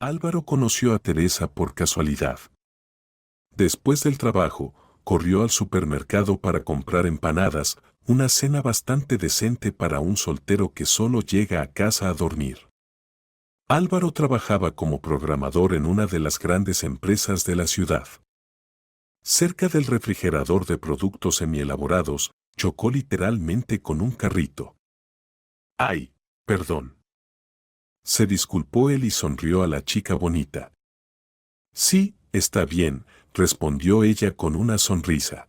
Álvaro conoció a Teresa por casualidad. Después del trabajo, corrió al supermercado para comprar empanadas, una cena bastante decente para un soltero que solo llega a casa a dormir. Álvaro trabajaba como programador en una de las grandes empresas de la ciudad. Cerca del refrigerador de productos semielaborados, chocó literalmente con un carrito. ¡Ay, perdón! Se disculpó él y sonrió a la chica bonita. Sí, está bien, respondió ella con una sonrisa.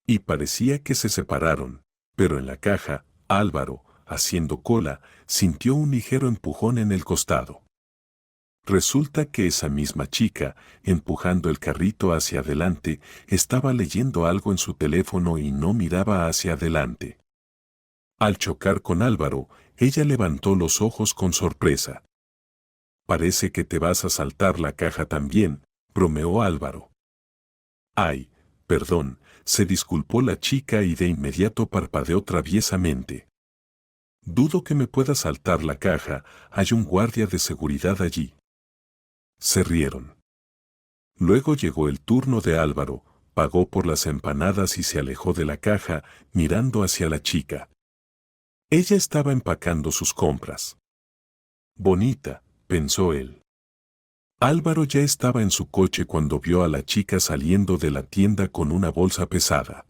Y parecía que se separaron, pero en la caja, Álvaro, haciendo cola, sintió un ligero empujón en el costado. Resulta que esa misma chica, empujando el carrito hacia adelante, estaba leyendo algo en su teléfono y no miraba hacia adelante. Al chocar con Álvaro, ella levantó los ojos con sorpresa. Parece que te vas a saltar la caja también, bromeó Álvaro. Ay, perdón, se disculpó la chica y de inmediato parpadeó traviesamente. Dudo que me pueda saltar la caja, hay un guardia de seguridad allí. Se rieron. Luego llegó el turno de Álvaro, pagó por las empanadas y se alejó de la caja, mirando hacia la chica. Ella estaba empacando sus compras. Bonita, pensó él. Álvaro ya estaba en su coche cuando vio a la chica saliendo de la tienda con una bolsa pesada.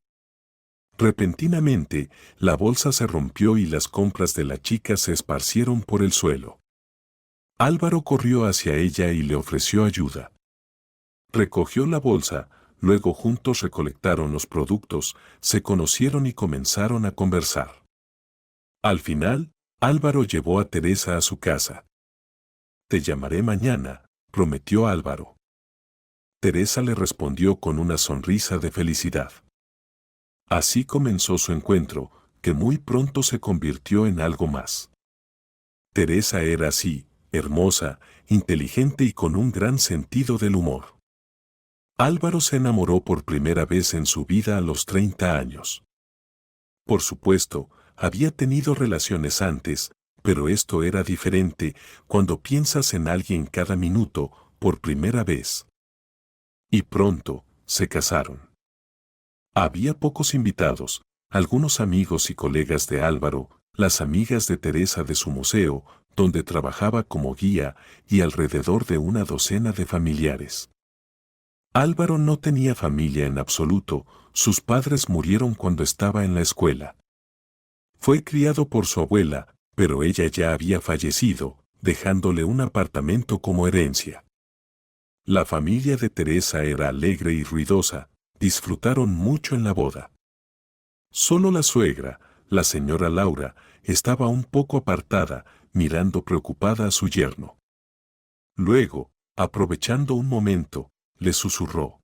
Repentinamente, la bolsa se rompió y las compras de la chica se esparcieron por el suelo. Álvaro corrió hacia ella y le ofreció ayuda. Recogió la bolsa, luego juntos recolectaron los productos, se conocieron y comenzaron a conversar. Al final, Álvaro llevó a Teresa a su casa. Te llamaré mañana, prometió Álvaro. Teresa le respondió con una sonrisa de felicidad. Así comenzó su encuentro, que muy pronto se convirtió en algo más. Teresa era así, hermosa, inteligente y con un gran sentido del humor. Álvaro se enamoró por primera vez en su vida a los 30 años. Por supuesto, había tenido relaciones antes, pero esto era diferente cuando piensas en alguien cada minuto, por primera vez. Y pronto, se casaron. Había pocos invitados, algunos amigos y colegas de Álvaro, las amigas de Teresa de su museo, donde trabajaba como guía, y alrededor de una docena de familiares. Álvaro no tenía familia en absoluto, sus padres murieron cuando estaba en la escuela. Fue criado por su abuela, pero ella ya había fallecido, dejándole un apartamento como herencia. La familia de Teresa era alegre y ruidosa, disfrutaron mucho en la boda. Solo la suegra, la señora Laura, estaba un poco apartada, mirando preocupada a su yerno. Luego, aprovechando un momento, le susurró.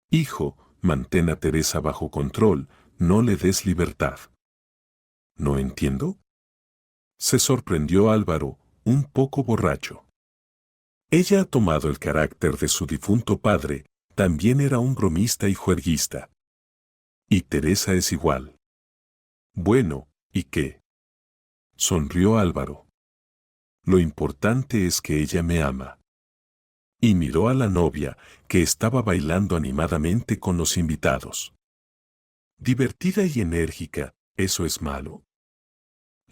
Hijo, mantén a Teresa bajo control, no le des libertad. ¿No entiendo? Se sorprendió Álvaro, un poco borracho. Ella ha tomado el carácter de su difunto padre, también era un bromista y juerguista. Y Teresa es igual. Bueno, ¿y qué? Sonrió Álvaro. Lo importante es que ella me ama. Y miró a la novia, que estaba bailando animadamente con los invitados. Divertida y enérgica, ¿eso es malo?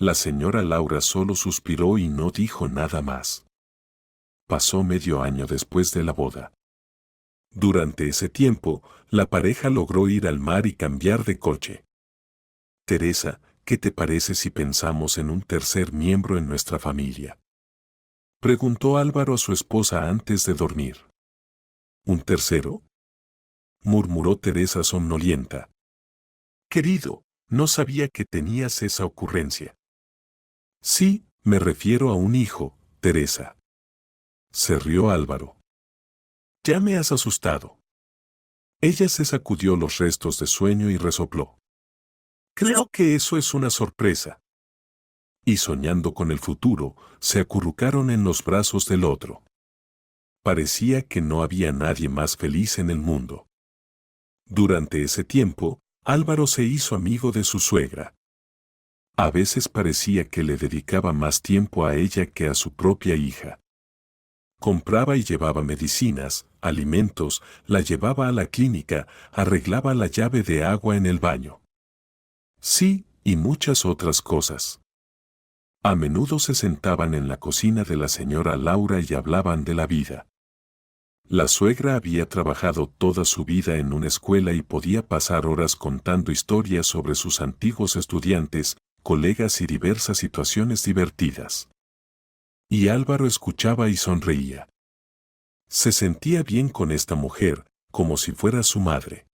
La señora Laura solo suspiró y no dijo nada más. Pasó medio año después de la boda. Durante ese tiempo, la pareja logró ir al mar y cambiar de coche. Teresa, ¿qué te parece si pensamos en un tercer miembro en nuestra familia? Preguntó Álvaro a su esposa antes de dormir. ¿Un tercero? Murmuró Teresa somnolienta. Querido, no sabía que tenías esa ocurrencia. Sí, me refiero a un hijo, Teresa. Se rió Álvaro. Ya me has asustado. Ella se sacudió los restos de sueño y resopló. Creo que eso es una sorpresa. Y soñando con el futuro, se acurrucaron en los brazos del otro. Parecía que no había nadie más feliz en el mundo. Durante ese tiempo, Álvaro se hizo amigo de su suegra. A veces parecía que le dedicaba más tiempo a ella que a su propia hija. Compraba y llevaba medicinas, alimentos, la llevaba a la clínica, arreglaba la llave de agua en el baño. Sí, y muchas otras cosas. A menudo se sentaban en la cocina de la señora Laura y hablaban de la vida. La suegra había trabajado toda su vida en una escuela y podía pasar horas contando historias sobre sus antiguos estudiantes, colegas y diversas situaciones divertidas. Y Álvaro escuchaba y sonreía. Se sentía bien con esta mujer, como si fuera su madre.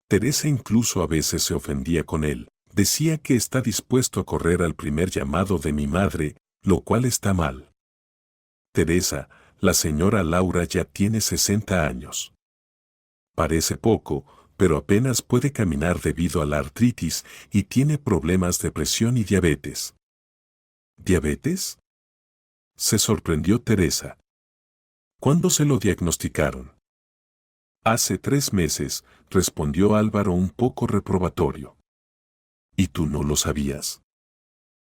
Teresa incluso a veces se ofendía con él, decía que está dispuesto a correr al primer llamado de mi madre, lo cual está mal. Teresa, la señora Laura ya tiene 60 años. Parece poco, pero apenas puede caminar debido a la artritis y tiene problemas de presión y diabetes. ¿Diabetes? Se sorprendió Teresa. ¿Cuándo se lo diagnosticaron? Hace 3 meses, respondió Álvaro un poco reprobatorio. ¿Y tú no lo sabías?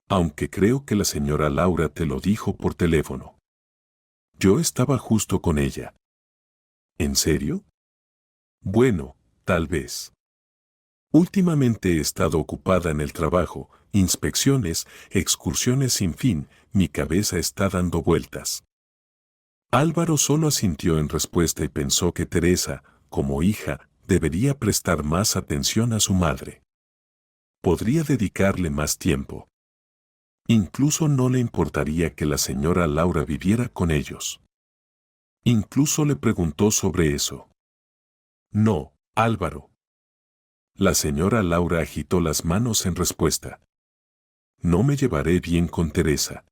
Aunque creo que la señora Laura te lo dijo por teléfono. Yo estaba justo con ella. ¿En serio? Bueno, tal vez. Últimamente he estado ocupada en el trabajo, inspecciones, excursiones sin fin, mi cabeza está dando vueltas. Álvaro solo asintió en respuesta y pensó que Teresa, como hija, debería prestar más atención a su madre. Podría dedicarle más tiempo. Incluso no le importaría que la señora Laura viviera con ellos. Incluso le preguntó sobre eso. No, Álvaro. La señora Laura agitó las manos en respuesta. No me llevaré bien con Teresa.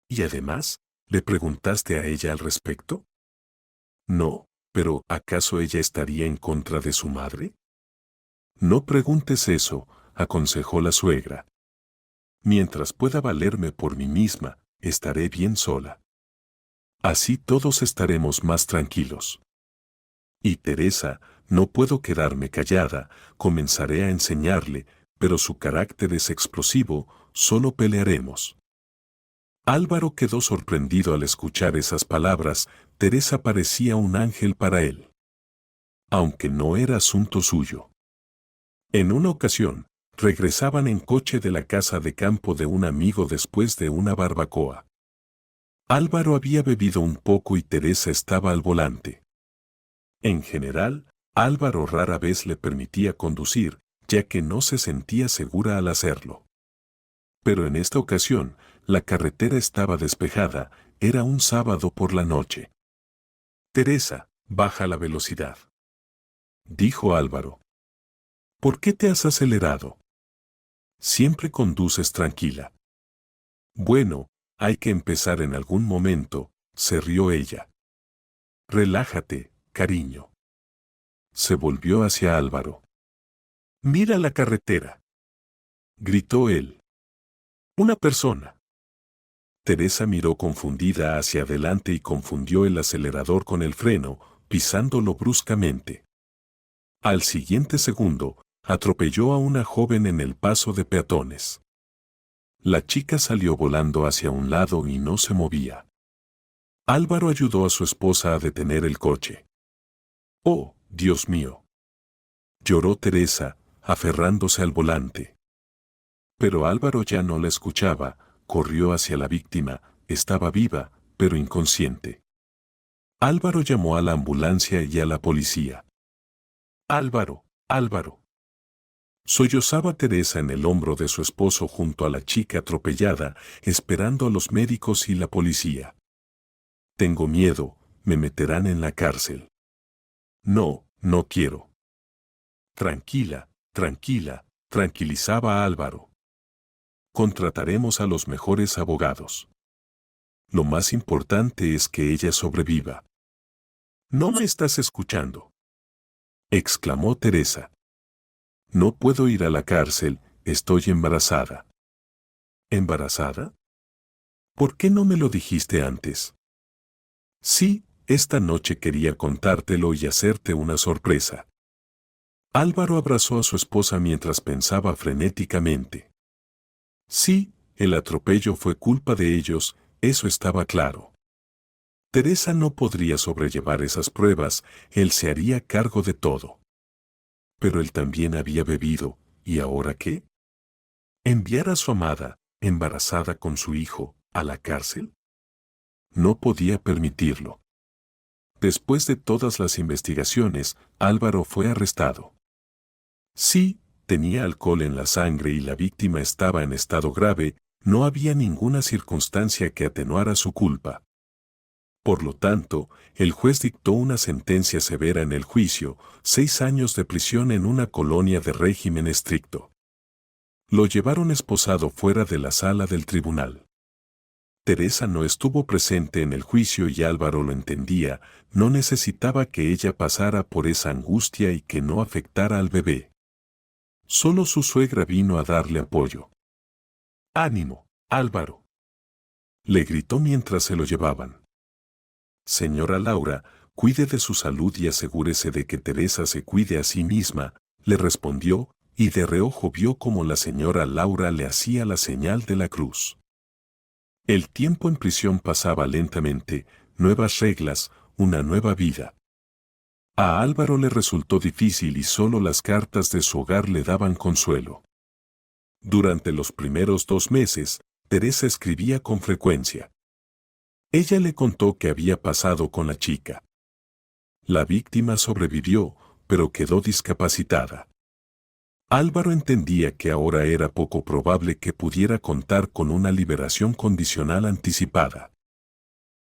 Y además, ¿le preguntaste a ella al respecto? No, pero ¿acaso ella estaría en contra de su madre? No preguntes eso, aconsejó la suegra. Mientras pueda valerme por mí misma, estaré bien sola. Así todos estaremos más tranquilos. Y Teresa, no puedo quedarme callada, comenzaré a enseñarle, pero su carácter es explosivo, solo pelearemos. Álvaro quedó sorprendido al escuchar esas palabras, Teresa parecía un ángel para él. Aunque no era asunto suyo. En una ocasión, regresaban en coche de la casa de campo de un amigo después de una barbacoa. Álvaro había bebido un poco y Teresa estaba al volante. En general, Álvaro rara vez le permitía conducir, ya que no se sentía segura al hacerlo. Pero en esta ocasión, la carretera estaba despejada, era un sábado por la noche. Teresa, baja la velocidad, dijo Álvaro. ¿Por qué te has acelerado? Siempre conduces tranquila. Bueno, hay que empezar en algún momento, se rió ella. Relájate, cariño. Se volvió hacia Álvaro. Mira la carretera, gritó él. Una persona. Teresa miró confundida hacia adelante y confundió el acelerador con el freno, pisándolo bruscamente. Al siguiente segundo, atropelló a una joven en el paso de peatones. La chica salió volando hacia un lado y no se movía. Álvaro ayudó a su esposa a detener el coche. ¡Oh, Dios mío! Lloró Teresa, aferrándose al volante. Pero Álvaro ya no la escuchaba, corrió hacia la víctima, estaba viva, pero inconsciente. Álvaro llamó a la ambulancia y a la policía. Álvaro, Álvaro. Sollozaba Teresa en el hombro de su esposo junto a la chica atropellada, esperando a los médicos y la policía. Tengo miedo, me meterán en la cárcel. No, no quiero. Tranquila, tranquila, tranquilizaba a Álvaro. Contrataremos a los mejores abogados. Lo más importante es que ella sobreviva. ¿No me estás escuchando?, exclamó Teresa. No puedo ir a la cárcel, estoy embarazada. ¿Embarazada? ¿Por qué no me lo dijiste antes? Sí, esta noche quería contártelo y hacerte una sorpresa. Álvaro abrazó a su esposa mientras pensaba frenéticamente. Sí, el atropello fue culpa de ellos, eso estaba claro. Teresa no podría sobrellevar esas pruebas, él se haría cargo de todo. Pero él también había bebido, ¿y ahora qué? ¿Enviar a su amada, embarazada con su hijo, a la cárcel? No podía permitirlo. Después de todas las investigaciones, Álvaro fue arrestado. Sí, tenía alcohol en la sangre y la víctima estaba en estado grave, no había ninguna circunstancia que atenuara su culpa. Por lo tanto, el juez dictó una sentencia severa en el juicio, 6 años de prisión en una colonia de régimen estricto. Lo llevaron esposado fuera de la sala del tribunal. Teresa no estuvo presente en el juicio y Álvaro lo entendía, no necesitaba que ella pasara por esa angustia y que no afectara al bebé. Solo su suegra vino a darle apoyo. «¡Ánimo, Álvaro!», le gritó mientras se lo llevaban. «Señora Laura, cuide de su salud y asegúrese de que Teresa se cuide a sí misma», le respondió, y de reojo vio cómo la señora Laura le hacía la señal de la cruz. El tiempo en prisión pasaba lentamente, nuevas reglas, una nueva vida. A Álvaro le resultó difícil y solo las cartas de su hogar le daban consuelo. Durante los primeros 2 meses, Teresa escribía con frecuencia. Ella le contó qué había pasado con la chica. La víctima sobrevivió, pero quedó discapacitada. Álvaro entendía que ahora era poco probable que pudiera contar con una liberación condicional anticipada.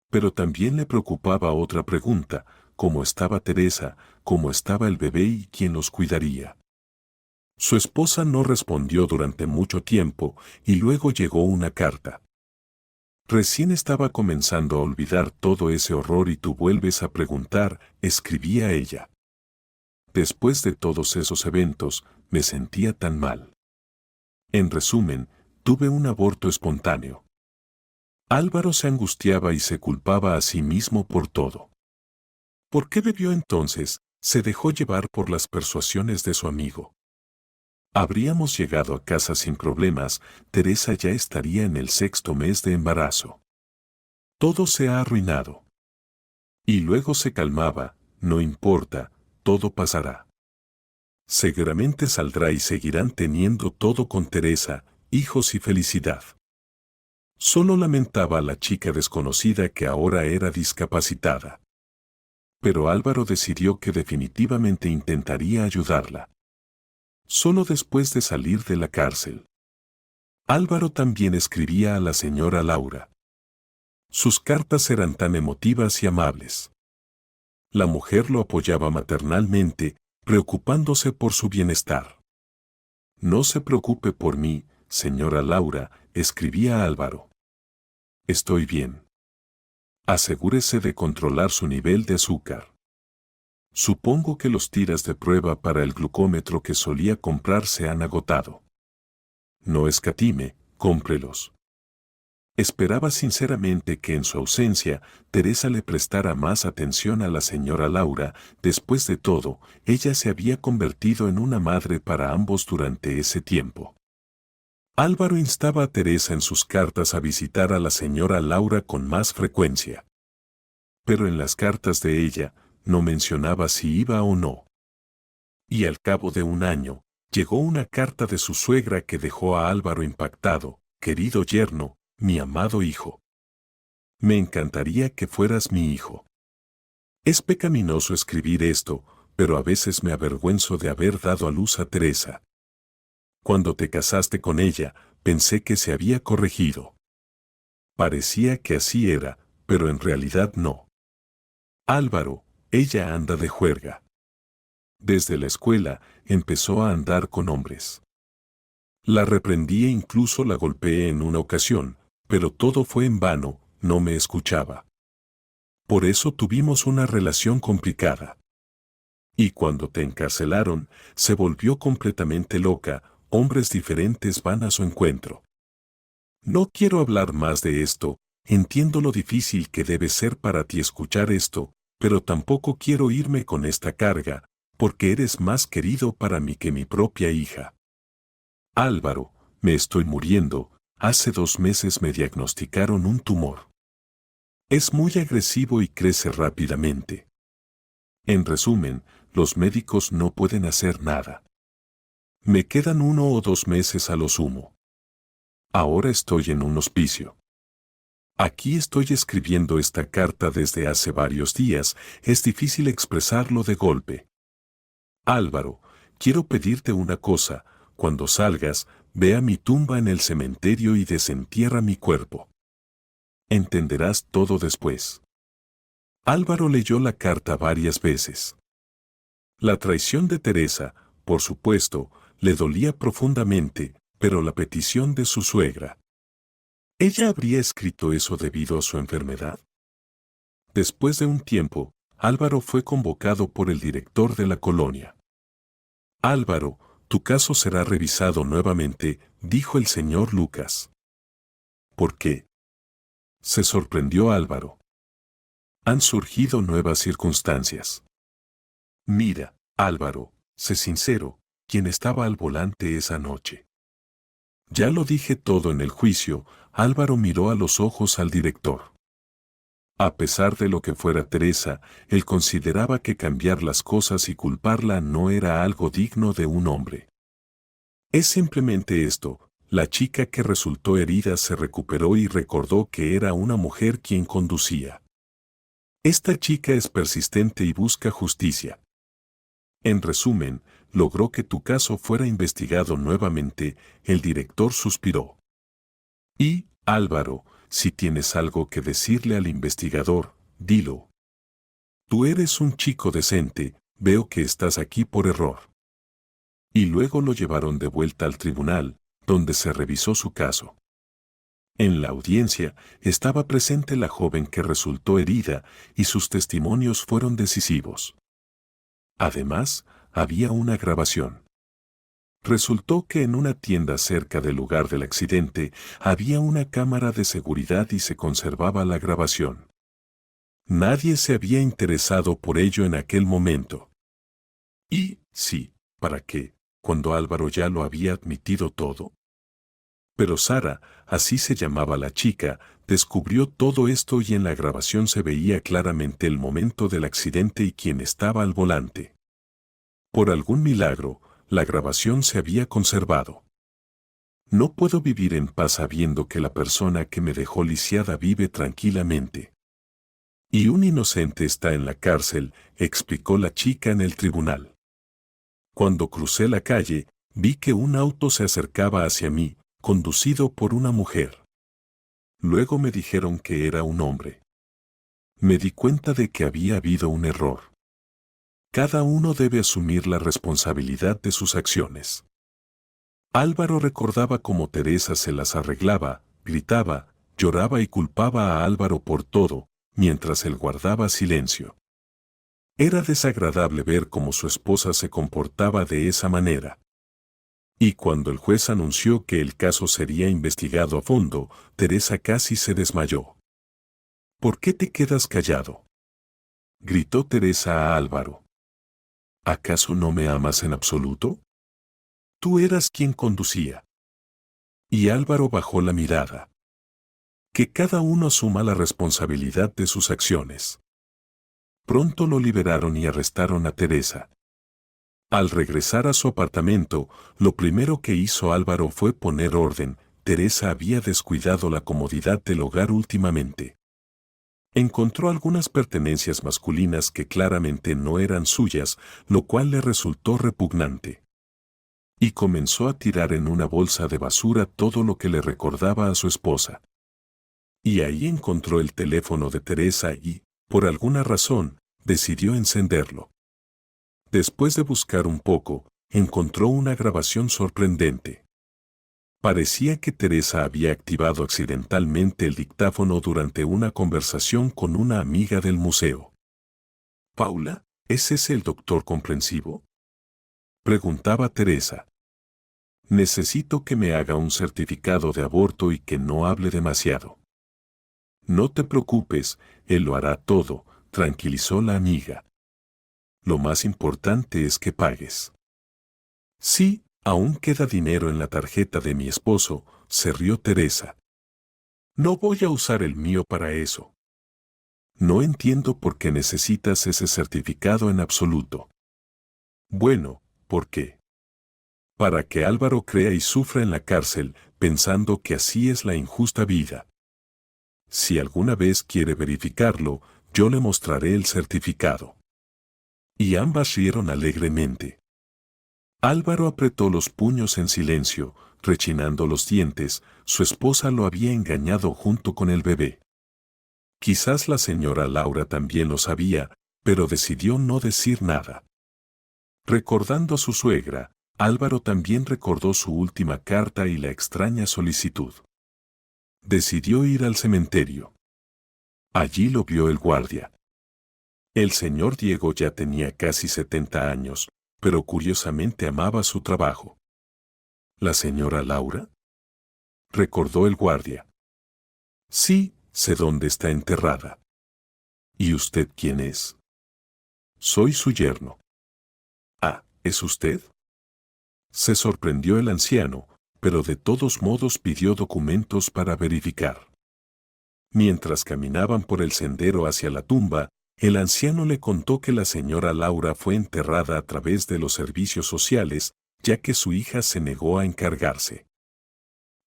Pero también le preocupaba otra pregunta: ¿cómo estaba Teresa, cómo estaba el bebé y quién los cuidaría? Su esposa no respondió durante mucho tiempo y luego llegó una carta. «Recién estaba comenzando a olvidar todo ese horror y tú vuelves a preguntar», escribía ella. «Después de todos esos eventos, me sentía tan mal. En resumen, tuve un aborto espontáneo». Álvaro se angustiaba y se culpaba a sí mismo por todo. ¿Por qué bebió entonces? Se dejó llevar por las persuasiones de su amigo. Habríamos llegado a casa sin problemas, Teresa ya estaría en el 6º mes de embarazo. Todo se ha arruinado. Y luego se calmaba, no importa, todo pasará. Seguramente saldrá y seguirán teniendo todo con Teresa, hijos y felicidad. Solo lamentaba a la chica desconocida que ahora era discapacitada. Pero Álvaro decidió que definitivamente intentaría ayudarla. Solo después de salir de la cárcel. Álvaro también escribía a la señora Laura. Sus cartas eran tan emotivas y amables. La mujer lo apoyaba maternalmente, preocupándose por su bienestar. «No se preocupe por mí, señora Laura», escribía Álvaro. «Estoy bien. Asegúrese de controlar su nivel de azúcar. Supongo que los tiras de prueba para el glucómetro que solía comprar se han agotado. No escatime, cómprelos». Esperaba sinceramente que en su ausencia, Teresa le prestara más atención a la señora Laura. Después de todo, ella se había convertido en una madre para ambos durante ese tiempo. Álvaro instaba a Teresa en sus cartas a visitar a la señora Laura con más frecuencia. Pero en las cartas de ella, no mencionaba si iba o no. Y al cabo de 1 año, llegó una carta de su suegra que dejó a Álvaro impactado. «Querido yerno, mi amado hijo. Me encantaría que fueras mi hijo. Es pecaminoso escribir esto, pero a veces me avergüenzo de haber dado a luz a Teresa. Cuando te casaste con ella, pensé que se había corregido. Parecía que así era, pero en realidad no. Álvaro, ella anda de juerga. Desde la escuela, empezó a andar con hombres. La reprendí e incluso la golpeé en una ocasión, pero todo fue en vano, no me escuchaba. Por eso tuvimos una relación complicada. Y cuando te encarcelaron, se volvió completamente loca, hombres diferentes van a su encuentro. No quiero hablar más de esto, entiendo lo difícil que debe ser para ti escuchar esto, pero tampoco quiero irme con esta carga, porque eres más querido para mí que mi propia hija. Álvaro, me estoy muriendo. Hace 2 meses me diagnosticaron un tumor. Es muy agresivo y crece rápidamente. En resumen, los médicos no pueden hacer nada. Me quedan 1 o 2 meses a lo sumo. Ahora estoy en un hospicio. Aquí estoy escribiendo esta carta desde hace varios días, es difícil expresarlo de golpe. Álvaro, quiero pedirte una cosa, cuando salgas, ve a mi tumba en el cementerio y desentierra mi cuerpo. Entenderás todo después. Álvaro leyó la carta varias veces. La traición de Teresa, por supuesto, le dolía profundamente, pero la petición de su suegra. ¿Ella habría escrito eso debido a su enfermedad? Después de un tiempo, Álvaro fue convocado por el director de la colonia. Álvaro, tu caso será revisado nuevamente, dijo el señor Lucas. ¿Por qué? Se sorprendió Álvaro. Han surgido nuevas circunstancias. Mira, Álvaro, sé sincero, ¿quién estaba al volante esa noche? Ya lo dije todo en el juicio, Álvaro miró a los ojos al director. A pesar de lo que fuera Teresa, él consideraba que cambiar las cosas y culparla no era algo digno de un hombre. Es simplemente esto, la chica que resultó herida se recuperó y recordó que era una mujer quien conducía. Esta chica es persistente y busca justicia. En resumen, logró que tu caso fuera investigado nuevamente, el director suspiró. Y, Álvaro, si tienes algo que decirle al investigador, dilo. Tú eres un chico decente, veo que estás aquí por error. Y luego lo llevaron de vuelta al tribunal, donde se revisó su caso. En la audiencia estaba presente la joven que resultó herida y sus testimonios fueron decisivos. Además, había una grabación. Resultó que en una tienda cerca del lugar del accidente había una cámara de seguridad y se conservaba la grabación. Nadie se había interesado por ello en aquel momento. Y, sí, ¿para qué? Cuando Álvaro ya lo había admitido todo. Pero Sara, así se llamaba la chica, descubrió todo esto y en la grabación se veía claramente el momento del accidente y quién estaba al volante. Por algún milagro, la grabación se había conservado. No puedo vivir en paz sabiendo que la persona que me dejó lisiada vive tranquilamente. Y un inocente está en la cárcel, explicó la chica en el tribunal. Cuando crucé la calle, vi que un auto se acercaba hacia mí, conducido por una mujer. Luego me dijeron que era un hombre. Me di cuenta de que había habido un error. Cada uno debe asumir la responsabilidad de sus acciones. Álvaro recordaba cómo Teresa se las arreglaba, gritaba, lloraba y culpaba a Álvaro por todo, mientras él guardaba silencio. Era desagradable ver cómo su esposa se comportaba de esa manera. Y cuando el juez anunció que el caso sería investigado a fondo, Teresa casi se desmayó. ¿Por qué te quedas callado?, gritó Teresa a Álvaro. ¿Acaso no me amas en absoluto? Tú eras quien conducía. Y Álvaro bajó la mirada. Que cada uno asuma la responsabilidad de sus acciones. Pronto lo liberaron y arrestaron a Teresa. Al regresar a su apartamento, lo primero que hizo Álvaro fue poner orden. Teresa había descuidado la comodidad del hogar últimamente. Encontró algunas pertenencias masculinas que claramente no eran suyas, lo cual le resultó repugnante. Y comenzó a tirar en una bolsa de basura todo lo que le recordaba a su esposa. Y ahí encontró el teléfono de Teresa y, por alguna razón, decidió encenderlo. Después de buscar un poco, encontró una grabación sorprendente. Parecía que Teresa había activado accidentalmente el dictáfono durante una conversación con una amiga del museo. «Paula, ¿es ese el doctor comprensivo?», preguntaba Teresa. «Necesito que me haga un certificado de aborto y que no hable demasiado». «No te preocupes, él lo hará todo», tranquilizó la amiga. «Lo más importante es que pagues». «Sí, aún queda dinero en la tarjeta de mi esposo», se rió Teresa. «No voy a usar el mío para eso». No entiendo por qué necesitas ese certificado en absoluto. Bueno, ¿por qué? Para que Álvaro crea y sufra en la cárcel, pensando que así es la injusta vida. Si alguna vez quiere verificarlo, yo le mostraré el certificado. Y ambas rieron alegremente. Álvaro apretó los puños en silencio, rechinando los dientes. Su esposa lo había engañado junto con el bebé. Quizás la señora Laura también lo sabía, pero decidió no decir nada. Recordando a su suegra, Álvaro también recordó su última carta y la extraña solicitud. Decidió ir al cementerio. Allí lo vio el guardia. El señor Diego ya tenía casi 70 años, pero curiosamente amaba su trabajo. ¿La señora Laura? Recordó el guardia. Sí, sé dónde está enterrada. ¿Y usted quién es? Soy su yerno. Ah, ¿es usted? Se sorprendió el anciano, pero de todos modos pidió documentos para verificar. Mientras caminaban por el sendero hacia la tumba, el anciano le contó que la señora Laura fue enterrada a través de los servicios sociales, ya que su hija se negó a encargarse.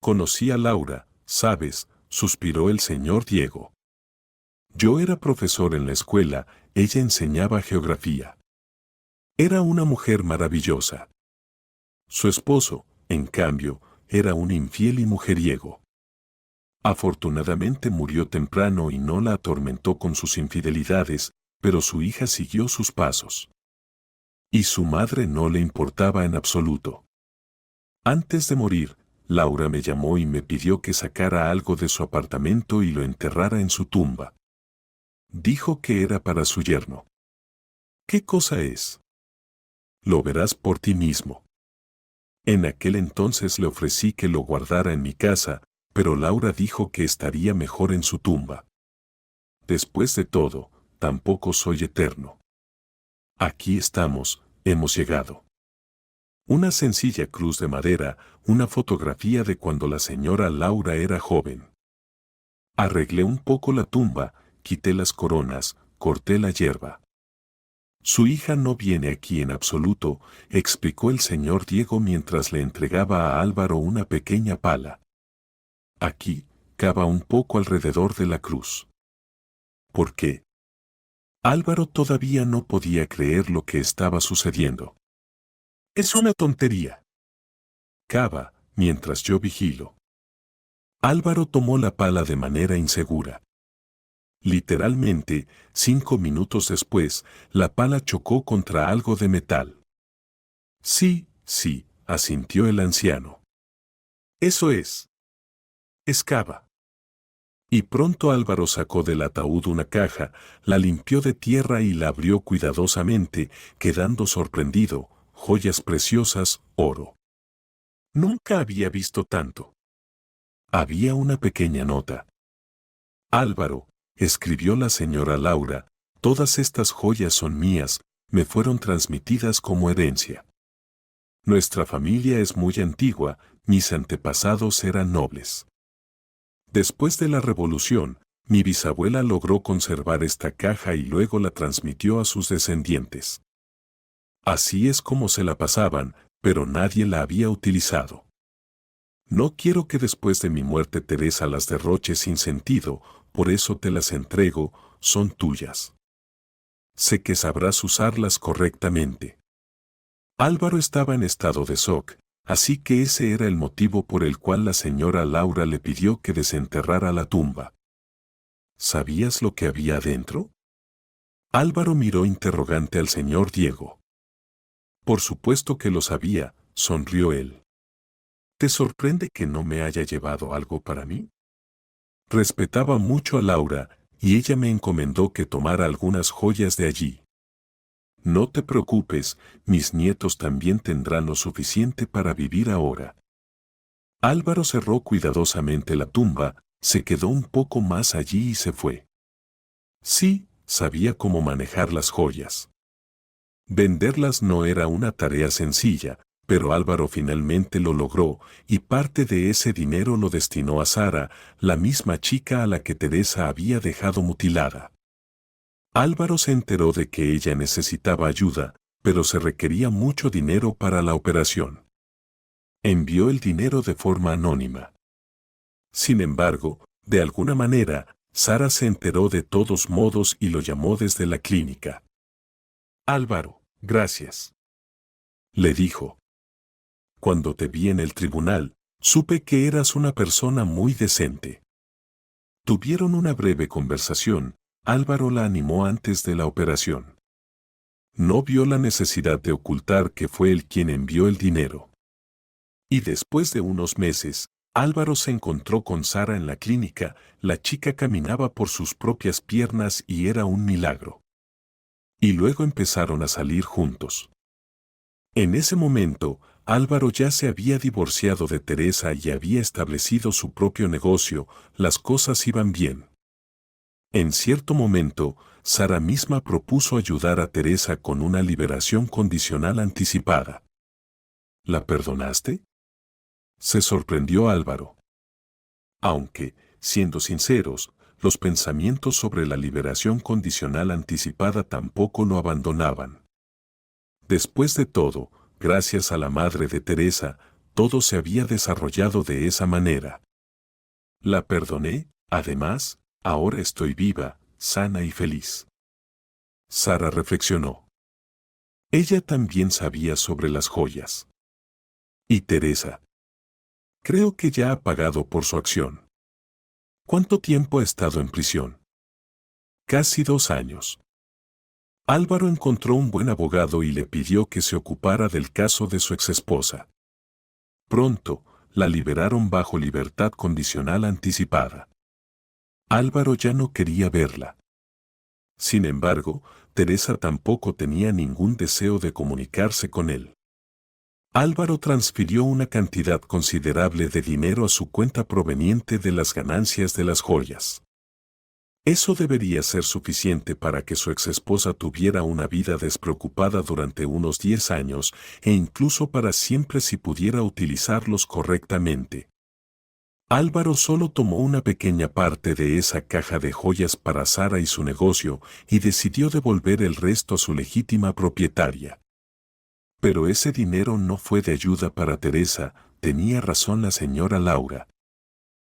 Conocí a Laura, ¿sabes?, suspiró el señor Diego. Yo era profesor en la escuela, ella enseñaba geografía. Era una mujer maravillosa. Su esposo, en cambio, era un infiel y mujeriego. Afortunadamente murió temprano y no la atormentó con sus infidelidades, pero su hija siguió sus pasos. Y su madre no le importaba en absoluto. Antes de morir, Laura me llamó y me pidió que sacara algo de su apartamento y lo enterrara en su tumba. Dijo que era para su yerno. ¿Qué cosa es? Lo verás por ti mismo. En aquel entonces le ofrecí que lo guardara en mi casa, pero Laura dijo que estaría mejor en su tumba. Después de todo, tampoco soy eterno. Aquí estamos, hemos llegado. Una sencilla cruz de madera, una fotografía de cuando la señora Laura era joven. Arreglé un poco la tumba, quité las coronas, corté la hierba. Su hija no viene aquí en absoluto, explicó el señor Diego mientras le entregaba a Álvaro una pequeña pala. Aquí, cava un poco alrededor de la cruz. ¿Por qué? Álvaro todavía no podía creer lo que estaba sucediendo. Es una tontería. Cava, mientras yo vigilo. Álvaro tomó la pala de manera insegura. Literalmente, 5 minutos después, la pala chocó contra algo de metal. Sí, sí, asintió el anciano. Eso es. Excava. Y pronto Álvaro sacó del ataúd una caja, la limpió de tierra y la abrió cuidadosamente, quedando sorprendido, joyas preciosas, oro. Nunca había visto tanto. Había una pequeña nota. Álvaro, escribió la señora Laura, todas estas joyas son mías, me fueron transmitidas como herencia. Nuestra familia es muy antigua, mis antepasados eran nobles. Después de la revolución, mi bisabuela logró conservar esta caja y luego la transmitió a sus descendientes. Así es como se la pasaban, pero nadie la había utilizado. No quiero que después de mi muerte Teresa las derroche sin sentido, por eso te las entrego, son tuyas. Sé que sabrás usarlas correctamente. Álvaro estaba en estado de shock, así que ese era el motivo por el cual la señora Laura le pidió que desenterrara la tumba. ¿Sabías lo que había adentro? Álvaro miró interrogante al señor Diego. Por supuesto que lo sabía, sonrió él. ¿Te sorprende que no me haya llevado algo para mí? Respetaba mucho a Laura, y ella me encomendó que tomara algunas joyas de allí. No te preocupes, mis nietos también tendrán lo suficiente para vivir ahora. Álvaro cerró cuidadosamente la tumba, se quedó un poco más allí y se fue. Sí, sabía cómo manejar las joyas. Venderlas no era una tarea sencilla, pero Álvaro finalmente lo logró, y parte de ese dinero lo destinó a Sara, la misma chica a la que Teresa había dejado mutilada. Álvaro se enteró de que ella necesitaba ayuda, pero se requería mucho dinero para la operación. Envió el dinero de forma anónima. Sin embargo, de alguna manera, Sara se enteró de todos modos y lo llamó desde la clínica. Álvaro, gracias. Le dijo. Cuando te vi en el tribunal, supe que eras una persona muy decente. Tuvieron una breve conversación. Álvaro la animó antes de la operación. No vio la necesidad de ocultar que fue él quien envió el dinero. Y después de unos meses, Álvaro se encontró con Sara en la clínica. La chica caminaba por sus propias piernas y era un milagro. Y luego empezaron a salir juntos. En ese momento, Álvaro ya se había divorciado de Teresa y había establecido su propio negocio. Las cosas iban bien. En cierto momento, Sara misma propuso ayudar a Teresa con una liberación condicional anticipada. ¿La perdonaste? Se sorprendió Álvaro. Aunque, siendo sinceros, los pensamientos sobre la liberación condicional anticipada tampoco lo abandonaban. Después de todo, gracias a la madre de Teresa, todo se había desarrollado de esa manera. La perdoné, además, ahora estoy viva, sana y feliz. Sara reflexionó. Ella también sabía sobre las joyas. ¿Y Teresa? Creo que ya ha pagado por su acción. ¿Cuánto tiempo ha estado en prisión? Casi 2 años. Álvaro encontró un buen abogado y le pidió que se ocupara del caso de su exesposa. Pronto, la liberaron bajo libertad condicional anticipada. Álvaro ya no quería verla. Sin embargo, Teresa tampoco tenía ningún deseo de comunicarse con él. Álvaro transfirió una cantidad considerable de dinero a su cuenta proveniente de las ganancias de las joyas. Eso debería ser suficiente para que su exesposa tuviera una vida despreocupada durante unos 10 años e incluso para siempre si pudiera utilizarlos correctamente. Álvaro solo tomó una pequeña parte de esa caja de joyas para Sara y su negocio y decidió devolver el resto a su legítima propietaria. Pero ese dinero no fue de ayuda para Teresa, tenía razón la señora Laura.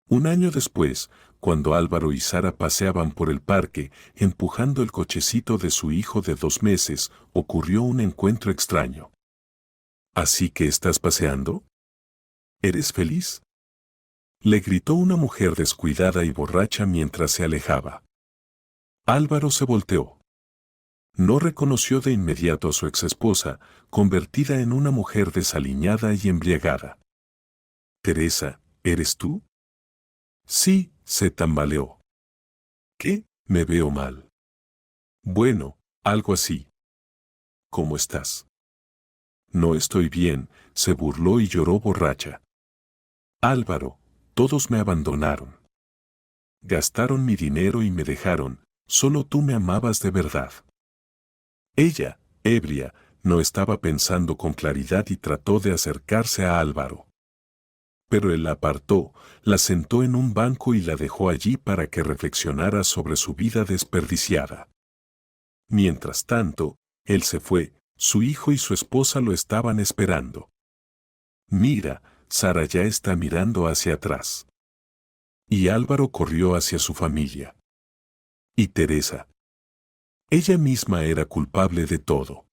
Un año después, cuando Álvaro y Sara paseaban por el parque, empujando el cochecito de su hijo de 2 meses, ocurrió un encuentro extraño. ¿Así que estás paseando? ¿Eres feliz? Le gritó una mujer descuidada y borracha mientras se alejaba. Álvaro se volteó. No reconoció de inmediato a su exesposa, convertida en una mujer desaliñada y embriagada. Teresa, ¿eres tú? Sí, se tambaleó. ¿Qué? Me veo mal. Bueno, algo así. ¿Cómo estás? No estoy bien, se burló y lloró borracha. Álvaro, todos me abandonaron. Gastaron mi dinero y me dejaron, solo tú me amabas de verdad. Ella, ebria, no estaba pensando con claridad y trató de acercarse a Álvaro. Pero él la apartó, la sentó en un banco y la dejó allí para que reflexionara sobre su vida desperdiciada. Mientras tanto, él se fue, su hijo y su esposa lo estaban esperando. Mira, Sara ya está mirando hacia atrás. Y Álvaro corrió hacia su familia. ¿Y Teresa? Ella misma era culpable de todo.